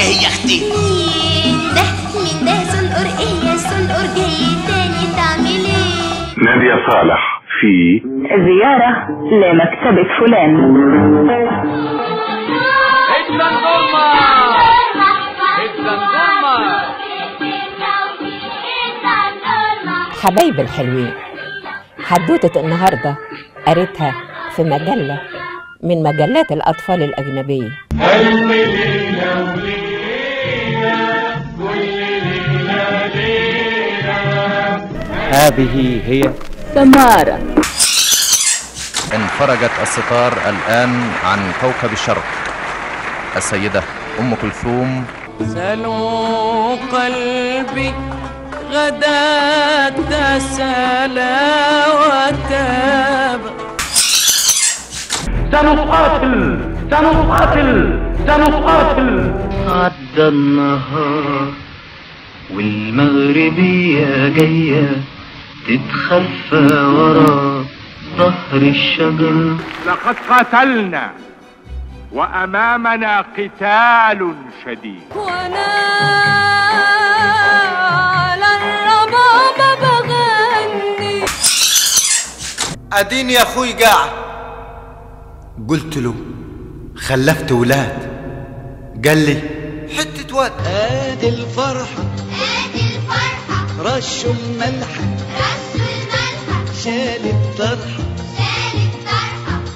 ايه يا اختي؟ مين ده سنقر ايه يا سنقر جاي تاني تعمل ايه؟ نادية صالح في زيارة لمكتبة فلان. حبايب الحلوين، حدوتة النهاردة قريتها في مجلة من مجلات الأطفال الأجنبية. هذه هي سمارة. انفرجت الستار الآن عن كوكب الشرق. السيدة أم كلثوم. سلوا قلبي غداة سلا وتاب. سنقاتل عدى النهار والمغربية جاية تتخفى ورا ظهر الشجر. لقد قاتلنا وأمامنا قتال شديد، وانا على الربابة بغني. اديني يا اخوي قاعد. قلت له خلفت ولاد، قال لي حتة واد. ادي الفرحة رشوا الملحة شال الطرحة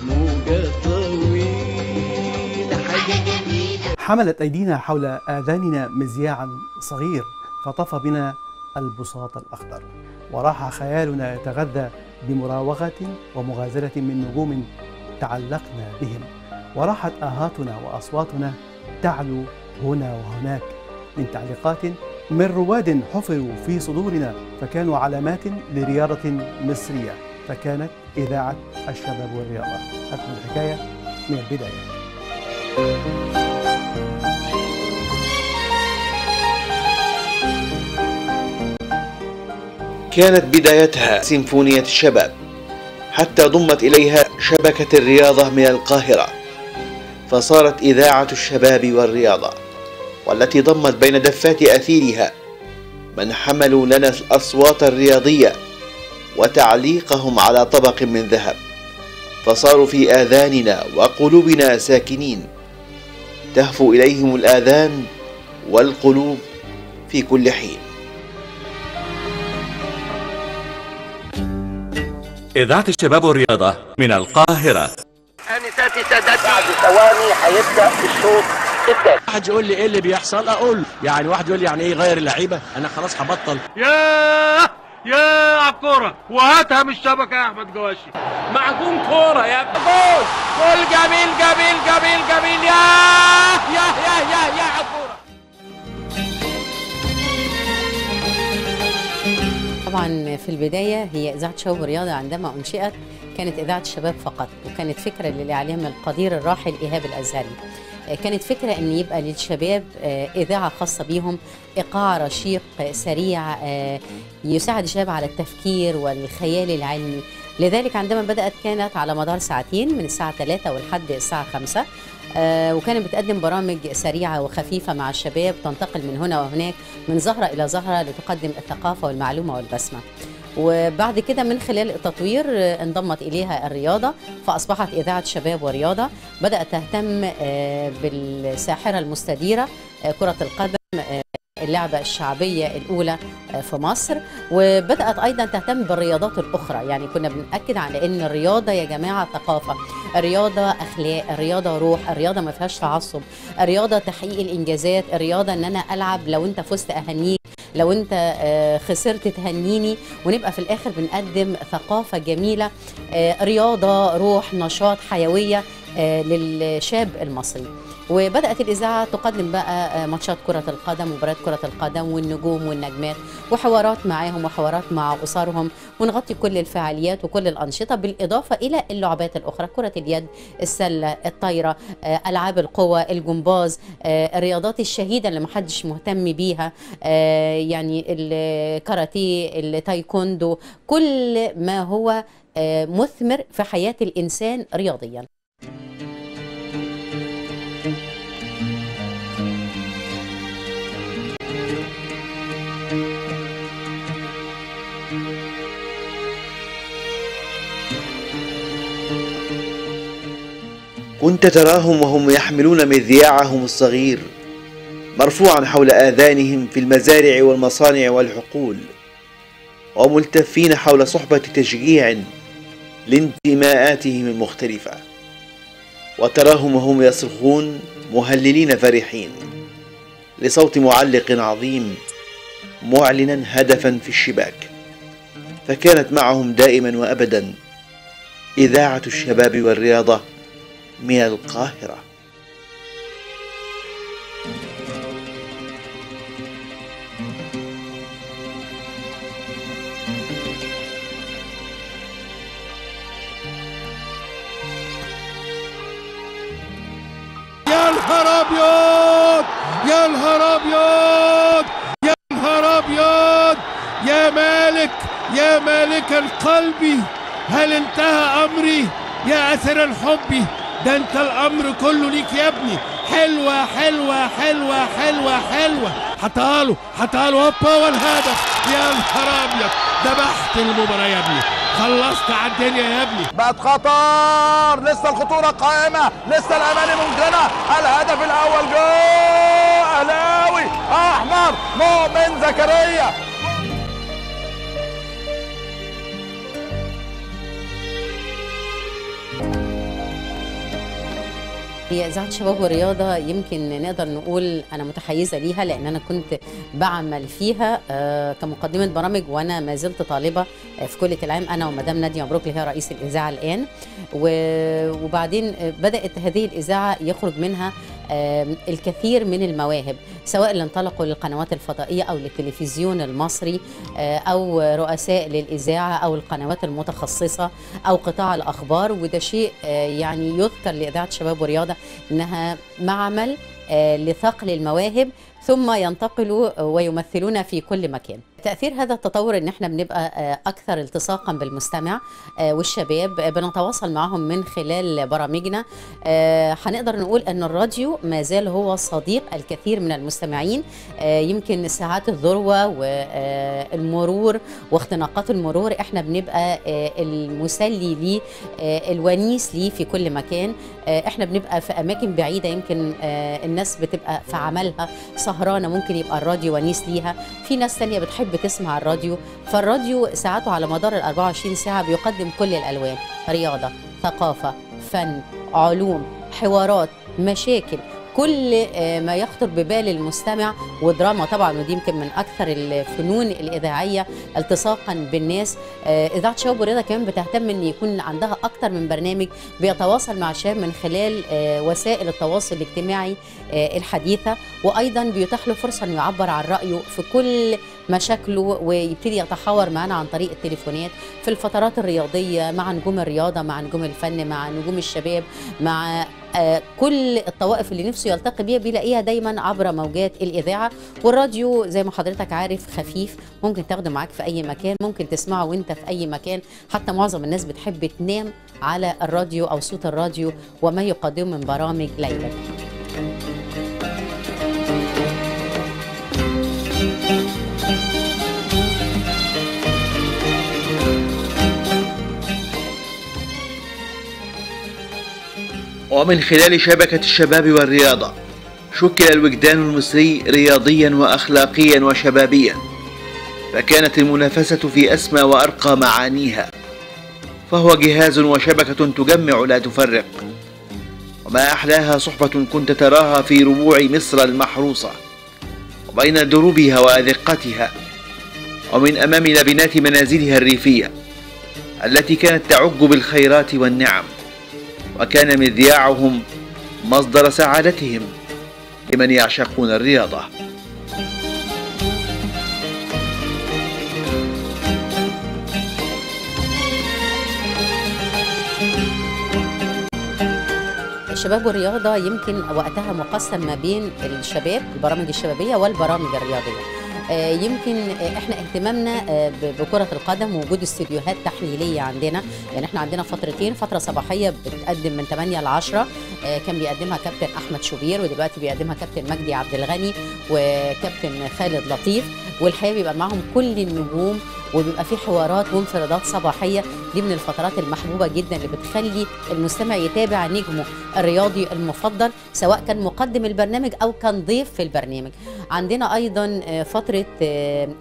موجة طويلة حاجة جميلة. حملت أيدينا حول آذاننا مذياعا صغير فطفى بنا البساط الأخضر، وراح خيالنا يتغذى بمراوغة ومغازلة من نجوم تعلقنا بهم، وراحت آهاتنا وأصواتنا تعلو هنا وهناك من تعليقات من رواد حفروا في صدورنا فكانوا علامات لرياضة مصرية، فكانت إذاعة الشباب والرياضة. هذه الحكاية من البداية. كانت بدايتها سيمفونية الشباب، حتى ضمت إليها شبكة الرياضة من القاهرة، فصارت إذاعة الشباب والرياضة، والتي ضمت بين دفات أثيرها من حملوا لنا الأصوات الرياضية وتعليقهم على طبق من ذهب، فصاروا في آذاننا وقلوبنا ساكنين، تهفو إليهم الآذان والقلوب في كل حين. إذاعة الشباب والرياضة من القاهرة. آنساتي سادتي، بعد ثواني هيبدأ الشوط الثاني. واحد يقول لي ايه اللي بيحصل، اقول يعني واحد يقول لي يعني ايه غير اللعيبه، انا خلاص هبطل. يا عالكورة وهاتها من الشبكة يا أحمد جواشي. معجون كوره يا ابني. جول جميل جميل جميل جميل. يا عالكوره. طبعا في البداية هي إذاعة شباب ورياضة عندما أنشئت كانت إذاعة الشباب فقط، وكانت فكرة للإعلام القدير الراحل إيهاب الأزهري. كانت فكرة أن يبقى للشباب إذاعة خاصة بيهم، إيقاع رشيق سريع يساعد الشباب على التفكير والخيال العلمي. لذلك عندما بدأت كانت على مدار ساعتين من الساعة 3 ولحد الساعة 5، وكانت بتقدم برامج سريعة وخفيفة مع الشباب تنتقل من هنا وهناك من زهرة إلى زهرة لتقدم الثقافة والمعلومة والبسمة. وبعد كده من خلال التطوير انضمت إليها الرياضة، فأصبحت إذاعة شباب ورياضة. بدأت تهتم بالساحرة المستديرة كرة القدم، اللعبة الشعبية الأولى في مصر، وبدأت أيضا تهتم بالرياضات الأخرى. يعني كنا بنأكد على أن الرياضة يا جماعة ثقافة، الرياضة أخلاق، الرياضة روح، الرياضة ما فيهاش تعصب، الرياضة تحقيق الإنجازات، الرياضة أن أنا ألعب لو أنت فزت أهنيك، لو أنت خسرت تهنيني، ونبقى في الآخر بنقدم ثقافة جميلة، رياضة روح نشاط حيوية للشاب المصري. وبدأت الإذاعة تقدم بقى ماتشات كرة القدم، مباريات كرة القدم والنجوم والنجمات، وحوارات معاهم وحوارات مع أسرهم، ونغطي كل الفعاليات وكل الأنشطة، بالإضافة إلى اللعبات الأخرى، كرة اليد، السلة، الطايرة، ألعاب القوى، الجمباز، الرياضات الشهيدة اللي محدش مهتم بيها، يعني الكاراتيه، التايكوندو، كل ما هو مثمر في حياة الإنسان رياضيا. كنت تراهم وهم يحملون مذياعهم الصغير مرفوعا حول آذانهم في المزارع والمصانع والحقول، وملتفين حول صحبة تشجيع لانتماءاتهم المختلفة، وتراهم وهم يصرخون مهللين فرحين لصوت معلق عظيم معلنا هدفا في الشباك. فكانت معهم دائما وأبدا إذاعة الشباب والرياضة من القاهرة. يا نهار ابيض يا نهار ابيض يا نهار ابيض يا مالك يا مالك القلب، هل انتهى امري يا اثر حبي؟ ده انت الامر كله ليك يا ابني. حلوه حلوه حلوه حلوه حلوه، حطها له هوبا والهدف. يا نهار ابيض، ذبحت المباراه يا ابني، خلصت على الدنيا يا ابني. بقت خطر، لسه الخطوره قائمه، لسه الاماني ممكنه. الهدف الاول جول اهلاوي احمر مؤمن زكريا. هي إذاعة شباب والرياضة يمكن نقدر نقول أنا متحيزة ليها، لأن أنا كنت بعمل فيها كمقدمة برامج وأنا ما زلت طالبة في كلية العلم، أنا ومدام نادية مبروك اللي هي رئيس الإذاعة الآن. وبعدين بدأت هذه الإذاعة يخرج منها الكثير من المواهب، سواء اللي انطلقوا للقنوات الفضائية أو للتلفزيون المصري أو رؤساء للإذاعة أو القنوات المتخصصة أو قطاع الأخبار. وده شيء يعني يذكر لإذاعة شباب ورياضة إنها معمل لثقل المواهب ثم ينتقلوا ويمثلون في كل مكان. تأثير هذا التطور ان احنا بنبقى اكثر التصاقا بالمستمع والشباب، بنتواصل معهم من خلال برامجنا. هنقدر نقول ان الراديو ما زال هو صديق الكثير من المستمعين. يمكن ساعات الذروة والمرور واختناقات المرور احنا بنبقى المسلي ليه، الونيس ليه في كل مكان. احنا بنبقى في اماكن بعيدة، يمكن الناس بتبقى في عملها سهرانة، ممكن يبقى الراديو ونيس ليها. في ناس تانية بتحب تسمع الراديو، فالراديو ساعاته على مدار ال 24 ساعة بيقدم كل الألوان: رياضة، ثقافة، فن، علوم، حوارات، مشاكل، كل ما يخطر ببال المستمع، ودراما طبعا، ودي يمكن من اكثر الفنون الاذاعيه التصاقا بالناس. اذاعه شباب ورياضه كمان بتهتم ان يكون عندها اكثر من برنامج بيتواصل مع الشباب من خلال وسائل التواصل الاجتماعي الحديثه، وايضا بيتاح له فرصه انه يعبر عن رايه في كل مشاكله ويبتدي يتحاور معنا عن طريق التليفونات في الفترات الرياضيه، مع نجوم الرياضه، مع نجوم الفن، مع نجوم الشباب، مع كل الطوائف اللي نفسه يلتقي بيها بيلاقيها دايما عبر موجات الإذاعة. والراديو زي ما حضرتك عارف خفيف، ممكن تاخده معاك في أي مكان، ممكن تسمعه وانت في أي مكان. حتى معظم الناس بتحب تنام على الراديو أو صوت الراديو وما يقدمه من برامج ليلا. ومن خلال شبكة الشباب والرياضة شكل الوجدان المصري رياضيا وأخلاقيا وشبابيا، فكانت المنافسة في أسمى وأرقى معانيها، فهو جهاز وشبكة تجمع لا تفرق. وما أحلاها صحبة كنت تراها في ربوع مصر المحروسة وبين دروبها وأذقتها، ومن أمام لبنات منازلها الريفية التي كانت تعج بالخيرات والنعم، وكان مذياعهم مصدر سعادتهم لمن يعشقون الرياضة. الشباب والرياضة يمكن وقتها مقسم ما بين الشباب، البرامج الشبابية والبرامج الرياضية. يمكن احنا اهتمامنا بكرة القدم ووجود استديوهات تحليلية عندنا، يعني احنا عندنا فترتين، فترة صباحية بتقدم من 8 ل 10 كان بيقدمها كابتن أحمد شوبير، ودلوقتي بيقدمها كابتن مجدي عبد الغني وكابتن خالد لطيف. والحقيقه بيبقى معاهم كل النجوم، وبيبقى في حوارات وانفرادات صباحيه. دي من الفترات المحبوبه جدا اللي بتخلي المستمع يتابع نجمه الرياضي المفضل، سواء كان مقدم البرنامج او كان ضيف في البرنامج. عندنا ايضا فتره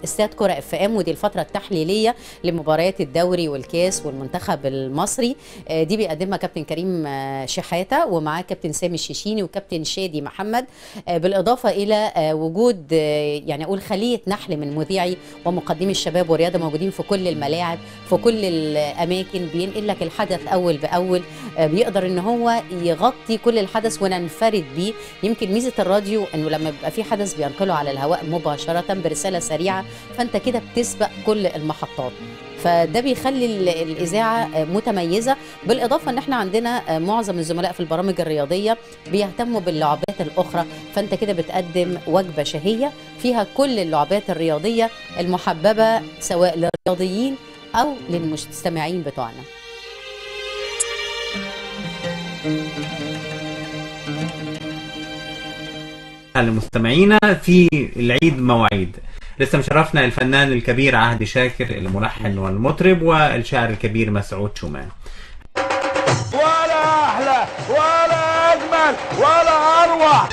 استاد كره اف ام، ودي الفتره التحليليه لمباريات الدوري والكاس والمنتخب المصري. دي بيقدمها كابتن كريم شحاته، ومعاه كابتن سامي الشيشيني وكابتن شادي محمد، بالاضافه الى وجود يعني اقول خليه نحل من مذيعي ومقدمي الشباب والرياضه موجودين في كل الملاعب في كل الاماكن، بينقل لك الحدث اول باول، بيقدر ان هو يغطي كل الحدث وننفرد بيه. يمكن ميزه الراديو انه لما بيبقى في حدث بينقله على الهواء مباشره برساله سريعه، فانت كده بتسبق كل المحطات، فده بيخلي الاذاعه متميزه. بالاضافه ان احنا عندنا معظم الزملاء في البرامج الرياضيه بيهتموا باللعبات الاخرى، فانت كده بتقدم وجبه شهيه فيها كل اللعبات الرياضيه المحببه سواء للرياضيين او للمستمعين بتوعنا. لمستمعينا في العيد مواعيد، لسه مشرفنا الفنان الكبير عهدي شاكر الملحن والمطرب، والشاعر الكبير مسعود شومان. ولا احلى ولا اجمل ولا اروع.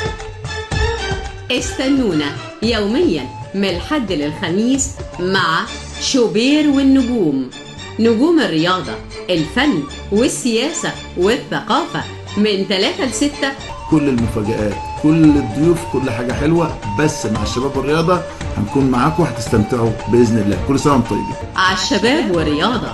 استنونا يوميا من الحد للخميس مع شوبير والنجوم، نجوم الرياضة، الفن والسياسة والثقافة، من 3 ل 6. كل المفاجآت، كل الضيوف، كل حاجة حلوة، بس مع الشباب والرياضة هنكون معاكم وهتستمتعوا بإذن الله. كل سنة وانتم طيبين. على الشباب والرياضة.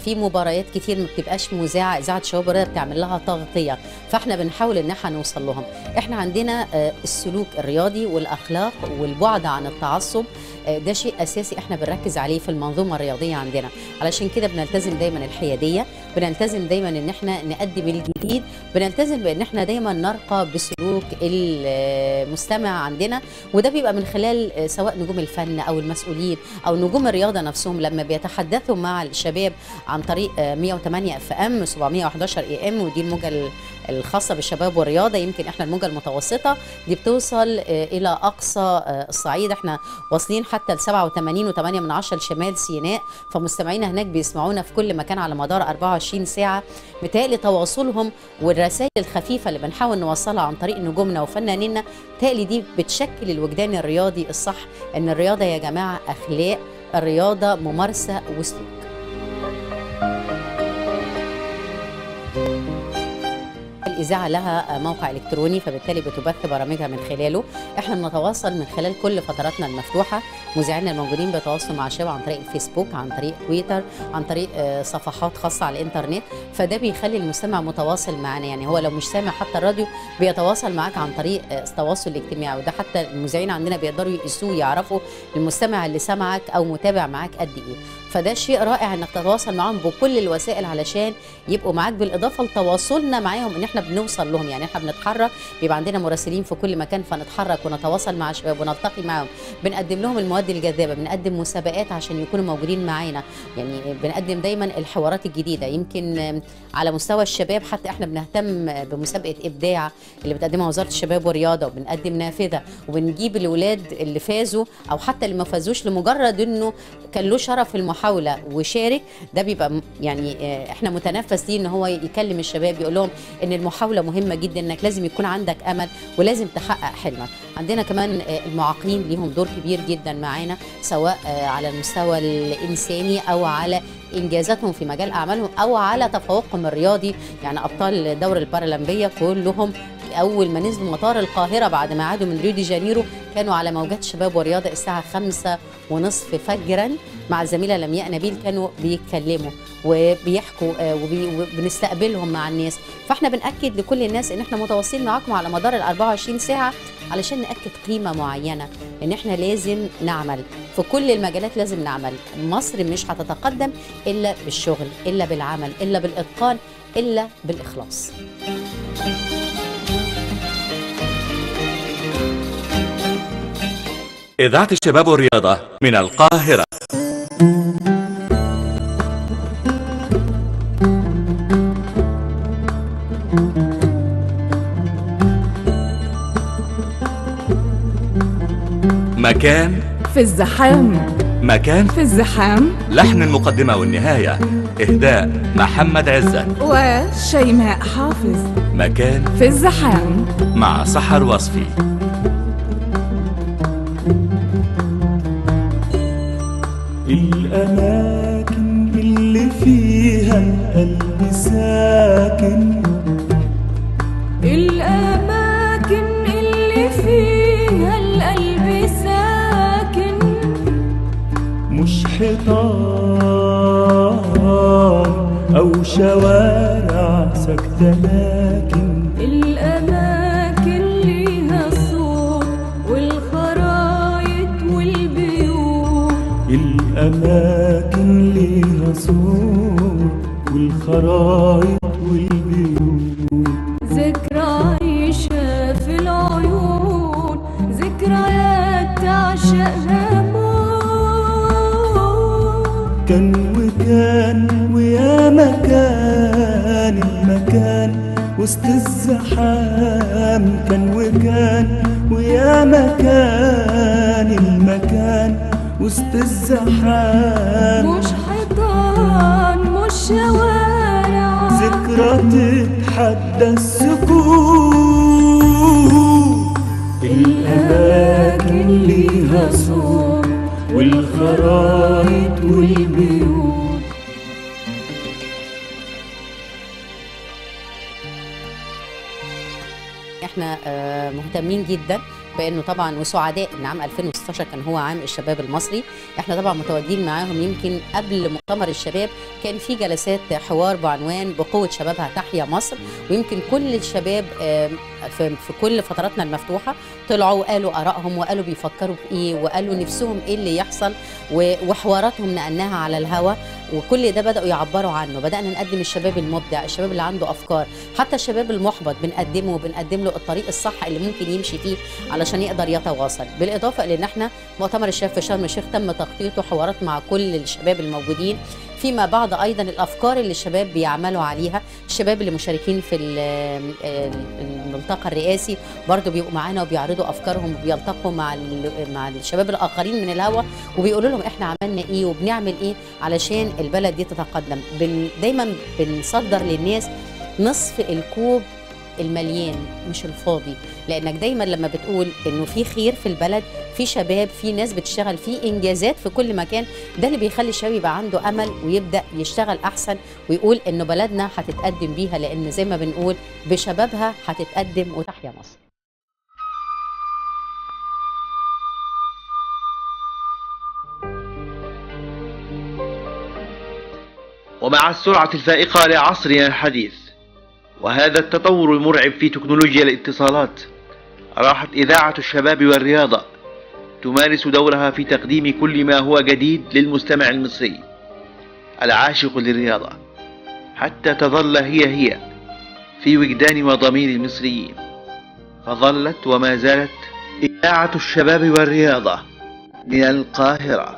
في مباريات كتير ما بتبقاش مذاعه، اذاعه شباب الرياضه بتعمل لها تغطيه، فاحنا بنحاول ان احنا نوصل لهم. احنا عندنا السلوك الرياضي والاخلاق والبعد عن التعصب، ده شيء اساسي احنا بنركز عليه في المنظومه الرياضيه عندنا، علشان كده بنلتزم دايما الحياديه، بنلتزم دايما ان احنا نقدم الجديد، بنلتزم بان احنا دايما نرقى بسلوك المستمع عندنا، وده بيبقى من خلال سواء نجوم الفن او المسؤولين او نجوم الرياضه نفسهم لما بيتحدثوا مع الشباب عن طريق 108 اف ام 711 اي ام، ودي الموجه الخاصه بالشباب والرياضه. يمكن احنا الموجه المتوسطه دي بتوصل الى اقصى الصعيد، احنا واصلين حتى ل 87.8 لشمال سيناء، فمستمعينا هناك بيسمعونا في كل مكان على مدار 24 ساعه. متهيألي تواصلهم والرسائل الخفيفه اللي بنحاول نوصلها عن طريق نجومنا وفنانينا، متهيألي دي بتشكل الوجدان الرياضي الصح، ان الرياضه يا جماعه اخلاق، الرياضه ممارسه وسلوك. الإذاعة لها موقع إلكتروني، فبالتالي بتبث برامجها من خلاله. احنا بنتواصل من خلال كل فتراتنا المفتوحة، مذيعينا الموجودين بيتواصلوا مع الشباب عن طريق الفيسبوك، عن طريق تويتر، عن طريق صفحات خاصة على الإنترنت، فده بيخلي المستمع متواصل معنا. يعني هو لو مش سامع حتى الراديو بيتواصل معاك عن طريق التواصل الاجتماعي، وده حتى المذيعين عندنا بيقدروا يقيسوه، يعرفوا المستمع اللي سمعك أو متابع معاك قد إيه. فده شيء رائع انك تتواصل معاهم بكل الوسائل علشان يبقوا معاك، بالاضافه لتواصلنا معاهم ان احنا بنوصل لهم. يعني احنا بنتحرك، بيبقى عندنا مراسلين في كل مكان، فنتحرك ونتواصل مع الشباب ونلتقي معاهم، بنقدم لهم المواد الجذابه، بنقدم مسابقات عشان يكونوا موجودين معانا، يعني بنقدم دايما الحوارات الجديده. يمكن على مستوى الشباب حتى احنا بنهتم بمسابقه ابداع اللي بتقدمها وزاره الشباب والرياضه، وبنقدم نافذه، وبنجيب الاولاد اللي فازوا او حتى اللي ما فازوش لمجرد انه كان له شرف المحاوله وشارك. ده بيبقى يعني احنا متنفس ليه ان هو يكلم الشباب، يقول لهم ان المحاوله مهمه جدا، انك لازم يكون عندك امل ولازم تحقق حلمك. عندنا كمان المعاقين ليهم دور كبير جدا معانا، سواء على المستوى الانساني او على انجازاتهم في مجال اعمالهم او على تفوقهم الرياضي. يعني ابطال الدوره البارالمبيه كلهم اول ما نزلوا مطار القاهره بعد ما عادوا من ريو دي جانيرو كانوا على موجات شباب ورياضه الساعه 5:30 فجرا مع الزميله لمياء نبيل، كانوا بيتكلموا وبيحكوا وبنستقبلهم مع الناس. فاحنا بنأكد لكل الناس ان احنا متواصلين معاكم على مدار ال 24 ساعه علشان نأكد قيمه معينه، ان احنا لازم نعمل في كل المجالات، لازم نعمل. مصر مش هتتقدم الا بالشغل، الا بالعمل، الا بالاتقان، الا بالاخلاص. إذاعة الشباب والرياضة من القاهرة. مكان في الزحام، مكان في الزحام، لحن المقدمة والنهاية إهداء محمد عزت وشيماء حافظ. مكان في الزحام مع سحر وصفي. الأماكن اللي فيها القلب ساكن، الأماكن اللي فيها القلب ساكن، مش حيطان أو شوارع ساكتة، لكن الأماكن ليها صوت والخرايط والبيوت، الأماكن ليها صوت والخرايط والبيوت، ذكرى عايشة في العيون، ذكريات تعشقها موت. كان وكان ويا مكان، المكان وسط الزحام، كان وكان ويا مكان، المكان وسط الزحام، مش حيطان مش شوارع، ذكرى تتحدى السكوت، الأماكن ليها صوت والخرايط والبيوت. احنا مهتمين جدا بانه طبعا وسعداء ان عام 2016 كان هو عام الشباب المصري. احنا طبعا متواجدين معاهم، يمكن قبل مؤتمر الشباب كان في جلسات حوار بعنوان بقوة شبابها تحيا مصر، ويمكن كل الشباب في كل فتراتنا المفتوحة طلعوا وقالوا آرائهم وقالوا بيفكروا بإيه وقالوا نفسهم إيه اللي يحصل، وحواراتهم نقلناها على الهوا، وكل ده بدأوا يعبروا عنه. بدأنا نقدم الشباب المبدع، الشباب اللي عنده أفكار، حتى الشباب المحبط بنقدمه وبنقدم له الطريق الصح اللي ممكن يمشي فيه علشان يقدر يتواصل. بالإضافة إلى إن احنا مؤتمر الشباب في شرم الشيخ تم تغطيته حوارات مع كل الشباب الموجودين، فيما بعد أيضا الأفكار اللي الشباب بيعملوا عليها. الشباب اللي مشاركين في الملتقى الرئاسي برضو بيبقوا معانا وبيعرضوا أفكارهم وبيلتقوا مع الشباب الآخرين من الهوا وبيقولوا لهم إحنا عملنا إيه وبنعمل إيه علشان البلد دي تتقدم. دايما بنصدر للناس نصف الكوب المليان مش الفاضي، لانك دايما لما بتقول انه في خير في البلد، في شباب، في ناس بتشتغل، في انجازات في كل مكان، ده اللي بيخلي الشباب يبقى عنده امل ويبدا يشتغل احسن ويقول انه بلدنا هتتقدم بيها، لان زي ما بنقول بشبابها هتتقدم وتحيا مصر. ومع السرعة الفائقة لعصرنا الحديث وهذا التطور المرعب في تكنولوجيا الاتصالات، راحت إذاعة الشباب والرياضة تمارس دورها في تقديم كل ما هو جديد للمستمع المصري العاشق للرياضة، حتى تظل هي في وجدان وضمير المصريين. فظلت وما زالت إذاعة الشباب والرياضة من القاهرة.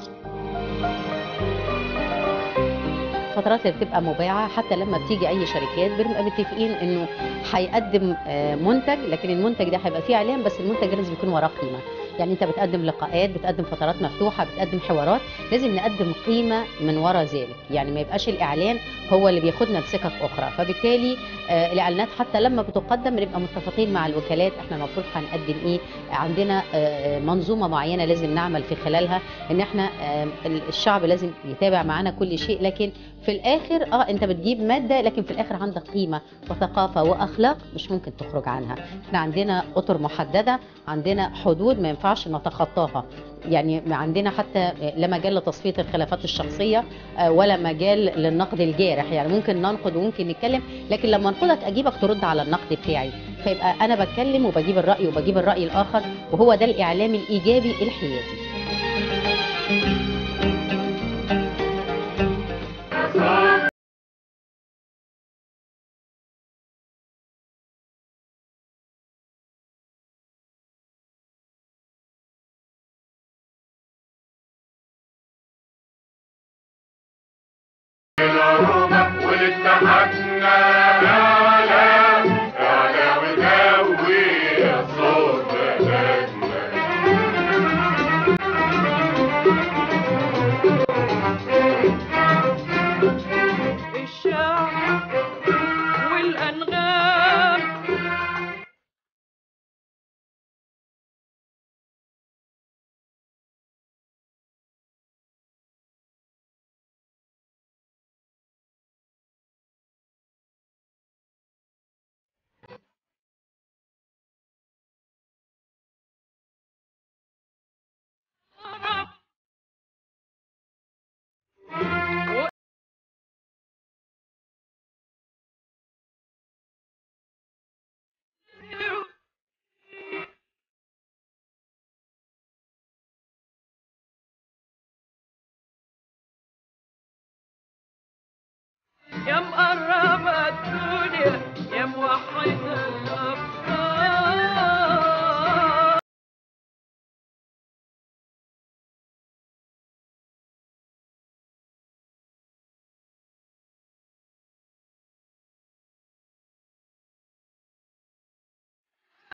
الفترات اللي بتبقى مباعة حتى لما بتيجي اي شركات بنبقى متفقين انه هيقدم منتج، لكن المنتج ده هيبقى فيه اعلان، بس المنتج لازم يكون وراه قيمه. يعني انت بتقدم لقاءات، بتقدم فترات مفتوحه، بتقدم حوارات، لازم نقدم قيمه من وراء ذلك، يعني ما يبقاش الاعلان هو اللي بياخدنا لسكك اخرى. فبالتالي الاعلانات حتى لما بتقدم بنبقى متفقين مع الوكالات احنا المفروض هنقدم ايه، عندنا منظومه معينه لازم نعمل في خلالها، ان احنا الشعب لازم يتابع معانا كل شيء، لكن في الاخر انت بتجيب ماده، لكن في الاخر عندك قيمه وثقافه واخلاق مش ممكن تخرج عنها. احنا عندنا اطر محدده، عندنا حدود ما ينفعش نتخطاها، يعني عندنا حتى لا مجال لتصفيه الخلافات الشخصيه ولا مجال للنقد الجارح، يعني ممكن ننقد وممكن نتكلم، لكن لما انقدك اجيبك ترد على النقد بتاعي، فيبقى انا بتكلم وبجيب الراي وبجيب الراي الاخر، وهو ده الاعلام الايجابي الحيادي. والأنغام يا مقربة